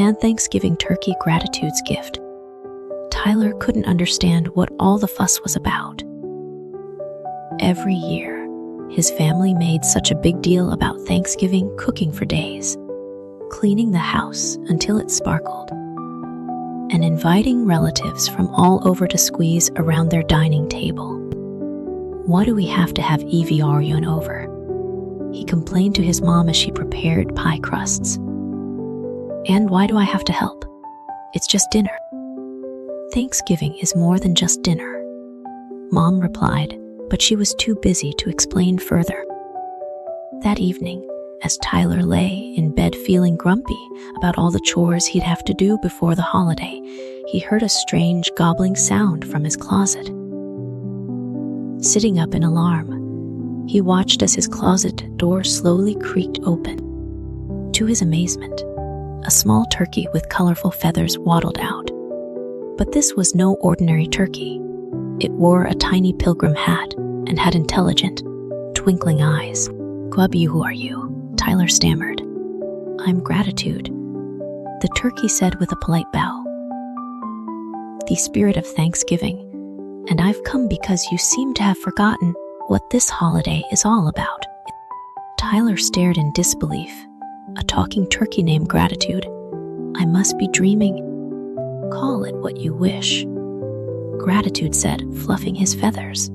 and Thanksgiving turkey gratitude's gift. Tyler couldn't understand what all the fuss was about. Every year, his family made such a big deal about Thanksgiving cooking for days, cleaning the house until it sparkled, and inviting relatives from all over to squeeze around their dining table. "Why do we have to have everyone over?" he complained to his mom as she prepared pie crusts. "And why do I have to help? It's just dinner." "Thanksgiving is more than just dinner," Mom replied, but she was too busy to explain further. That evening, as Tyler lay in bed feeling grumpy about all the chores he'd have to do before the holiday, he heard a strange gobbling sound from his closet. Sitting up in alarm, he watched as his closet door slowly creaked open. To his amazement, a small turkey with colorful feathers waddled out. But this was no ordinary turkey. It wore a tiny pilgrim hat and had intelligent, twinkling eyes. "Who are you?" Tyler stammered. "I'm Gratitude," the turkey said with a polite bow. "The spirit of Thanksgiving, and I've come because you seem to have forgotten what this holiday is all about." Tyler stared in disbelief. A talking turkey named Gratitude. "I must be dreaming." "Call it what you wish," Gratitude said, fluffing his feathers.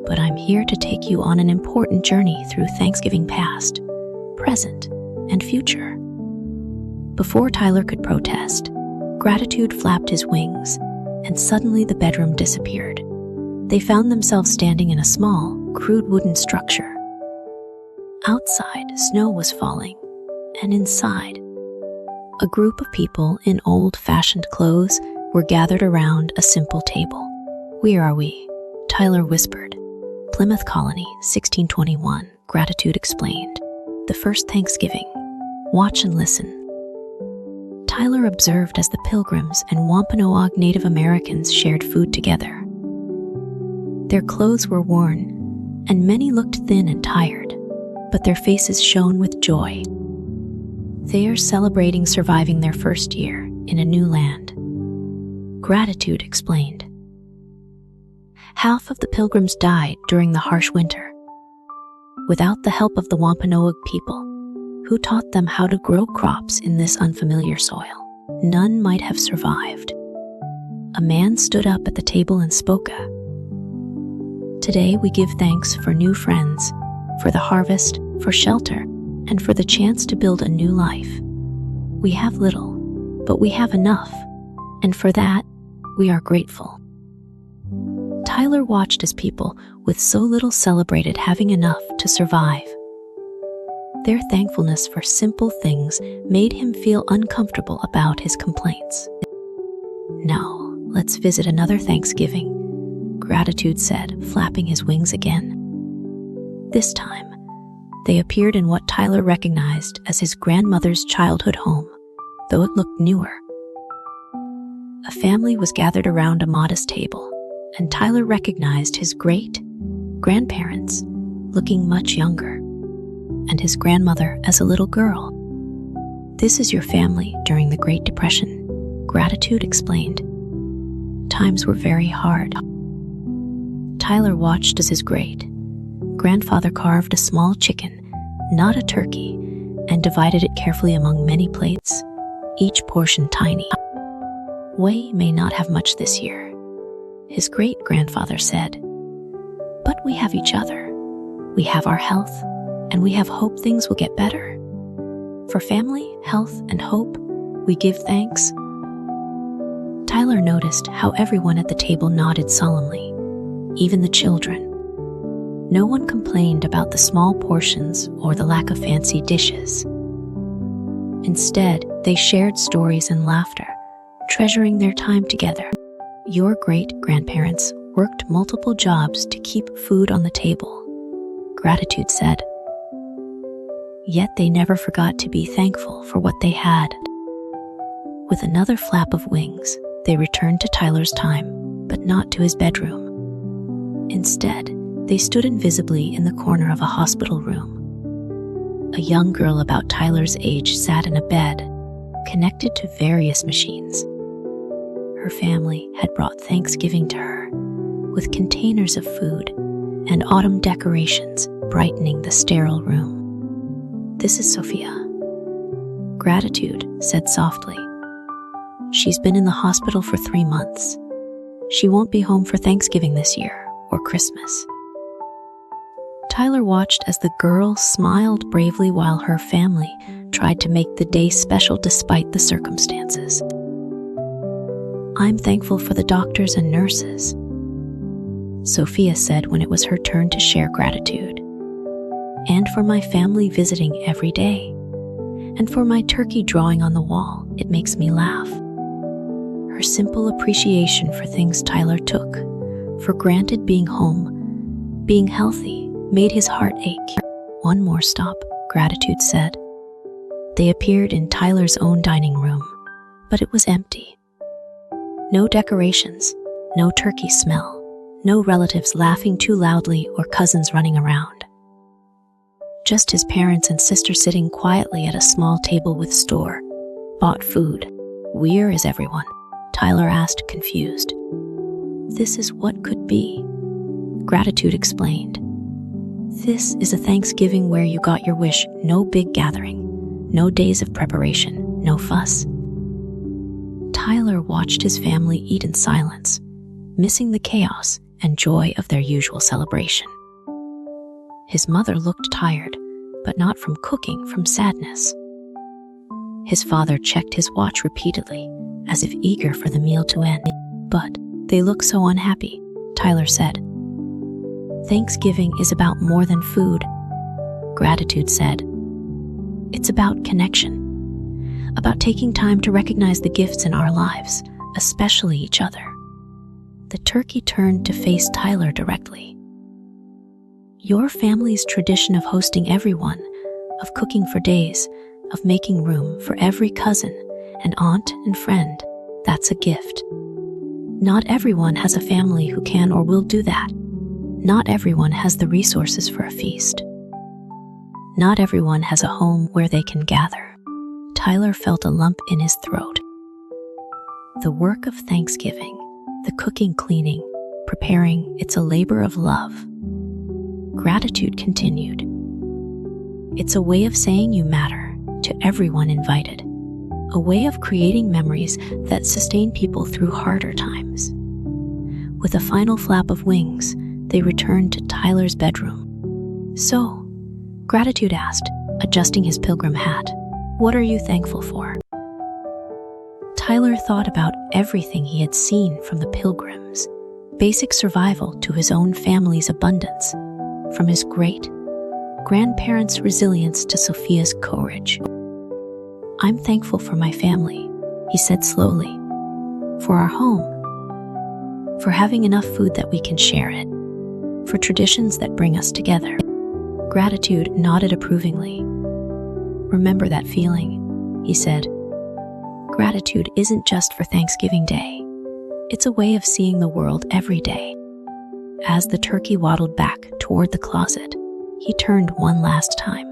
"But I'm here to take you on an important journey through Thanksgiving past, present, and future." Before Tyler could protest, Gratitude flapped his wings, and suddenly the bedroom disappeared. They found themselves standing in a small, crude wooden structure. Outside, snow was falling, and inside, a group of people in old-fashioned clothes were gathered around a simple table. "Where are we?" Tyler whispered. "Plymouth Colony, 1621, Gratitude explained. "The first Thanksgiving. Watch and listen." Tyler observed as the Pilgrims and Wampanoag Native Americans shared food together. Their clothes were worn, and many looked thin and tired, but their faces shone with joy. They are celebrating surviving their first year in a new land, Gratitude explained. Half of the Pilgrims died during the harsh winter. Without the help of the Wampanoag people, who taught them how to grow crops in this unfamiliar soil, none might have survived. A man stood up at the table and spoke. "Today we give thanks for new friends, for the harvest, for shelter, and for the chance to build a new life. We have little, but we have enough, and for that, we are grateful." Tyler watched as people with so little celebrated having enough to survive. Their thankfulness for simple things made him feel uncomfortable about his complaints. "Now, let's visit another Thanksgiving," Gratitude said, flapping his wings again. This time, they appeared in what Tyler recognized as his grandmother's childhood home, though it looked newer. A family was gathered around a modest table, and Tyler recognized his great-grandparents, looking much younger, and his grandmother as a little girl. "This is your family during the Great Depression," Gratitude explained. "Times were very hard." Tyler watched as his great-grandfather carved a small chicken, not a turkey, and divided it carefully among many plates, each portion tiny. "We may not have much this year," his great-grandfather said, "but we have each other. We have our health, and we have hope things will get better. For family, health, and hope, we give thanks." Tyler noticed how everyone at the table nodded solemnly, even the children. No one complained about the small portions or the lack of fancy dishes. Instead, they shared stories and laughter, treasuring their time together. "Your great-grandparents worked multiple jobs to keep food on the table," Gratitude said. "Yet they never forgot to be thankful for what they had." With another flap of wings, they returned to Tyler's time, but not to his bedroom. Instead, they stood invisibly in the corner of a hospital room. A young girl about Tyler's age sat in a bed, connected to various machines. Her family had brought Thanksgiving to her, with containers of food and autumn decorations brightening the sterile room. "This is Sophia," Gratitude said softly. "She's been in the hospital for 3 months. She won't be home for Thanksgiving this year or Christmas." Tyler watched as the girl smiled bravely while her family tried to make the day special despite the circumstances. "I'm thankful for the doctors and nurses," Sophia said when it was her turn to share gratitude, "and for my family visiting every day, and for my turkey drawing on the wall. It makes me laugh." Her simple appreciation for things Tyler took for granted, being home, being healthy, made his heart ache. "One more stop," Gratitude said. They appeared in Tyler's own dining room, but it was empty. No decorations, no turkey smell, no relatives laughing too loudly or cousins running around. Just his parents and sister sitting quietly at a small table with store-bought food. "Where is everyone?" Tyler asked, confused. "This is what could be," Gratitude explained. "This is a Thanksgiving where you got your wish. No big gathering, no days of preparation, no fuss." Tyler watched his family eat in silence, missing the chaos and joy of their usual celebration. His mother looked tired, but not from cooking, from sadness. His father checked his watch repeatedly, as if eager for the meal to end. "But they look so unhappy," Tyler said. "Thanksgiving is about more than food," Gratitude said. "It's about connection, about taking time to recognize the gifts in our lives, especially each other." The turkey turned to face Tyler directly. "Your family's tradition of hosting everyone, of cooking for days, of making room for every cousin and aunt and friend, that's a gift. Not everyone has a family who can or will do that. Not everyone has the resources for a feast. Not everyone has a home where they can gather." Tyler felt a lump in his throat. The work of Thanksgiving, the cooking, cleaning, preparing, it's a labor of love. Gratitude continued. "It's a way of saying you matter to everyone invited, a way of creating memories that sustain people through harder times." With a final flap of wings, they returned to Tyler's bedroom. "So," Gratitude asked, adjusting his pilgrim hat, "what are you thankful for?" Tyler thought about everything he had seen, from the pilgrims' basic survival to his own family's abundance, from his great-grandparents' resilience to Sophia's courage. "I'm thankful for my family," he said slowly, "for our home, for having enough food that we can share it, for traditions that bring us together." Gratitude nodded approvingly. "Remember that feeling," he said. "Gratitude isn't just for Thanksgiving Day. It's a way of seeing the world every day." As the turkey waddled back toward the closet, he turned one last time.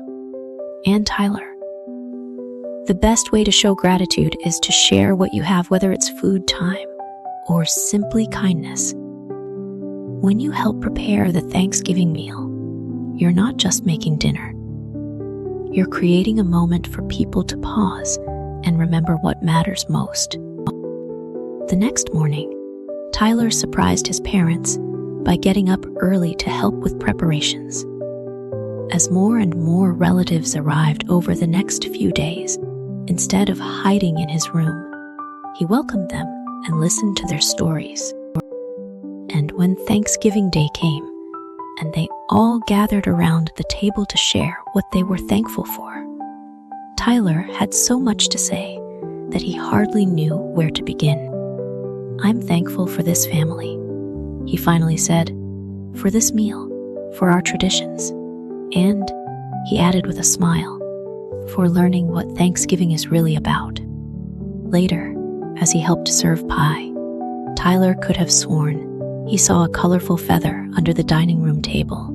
"And Tyler, the best way to show gratitude is to share what you have, whether it's food, time, or simply kindness. When you help prepare the Thanksgiving meal, you're not just making dinner. You're creating a moment for people to pause and remember what matters most." The next morning, Tyler surprised his parents by getting up early to help with preparations. As more and more relatives arrived over the next few days, instead of hiding in his room, he welcomed them and listened to their stories. And when Thanksgiving Day came, and they all gathered around the table to share what they were thankful for, Tyler had so much to say that he hardly knew where to begin. "I'm thankful for this family," he finally said, "for this meal, for our traditions, and," he added with a smile, "for learning what Thanksgiving is really about." Later, as he helped serve pie, Tyler could have sworn he saw a colorful feather under the dining room table.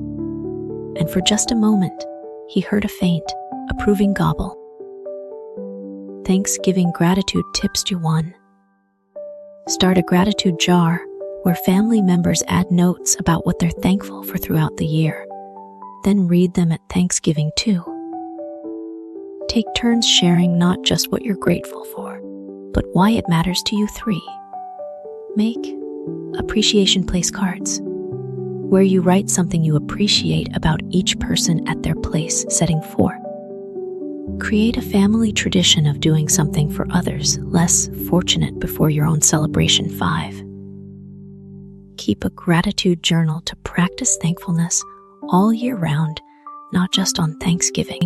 And for just a moment, he heard a faint, approving gobble. Thanksgiving Gratitude Tips to 1. Start a gratitude jar where family members add notes about what they're thankful for throughout the year. Then read them at Thanksgiving too. Take turns sharing not just what you're grateful for, but why it matters to you. 3. Make appreciation place cards, where you write something you appreciate about each person at their place. Setting 4. Create a family tradition of doing something for others less fortunate before your own celebration. 5. Keep a gratitude journal to practice thankfulness all year round, not just on Thanksgiving.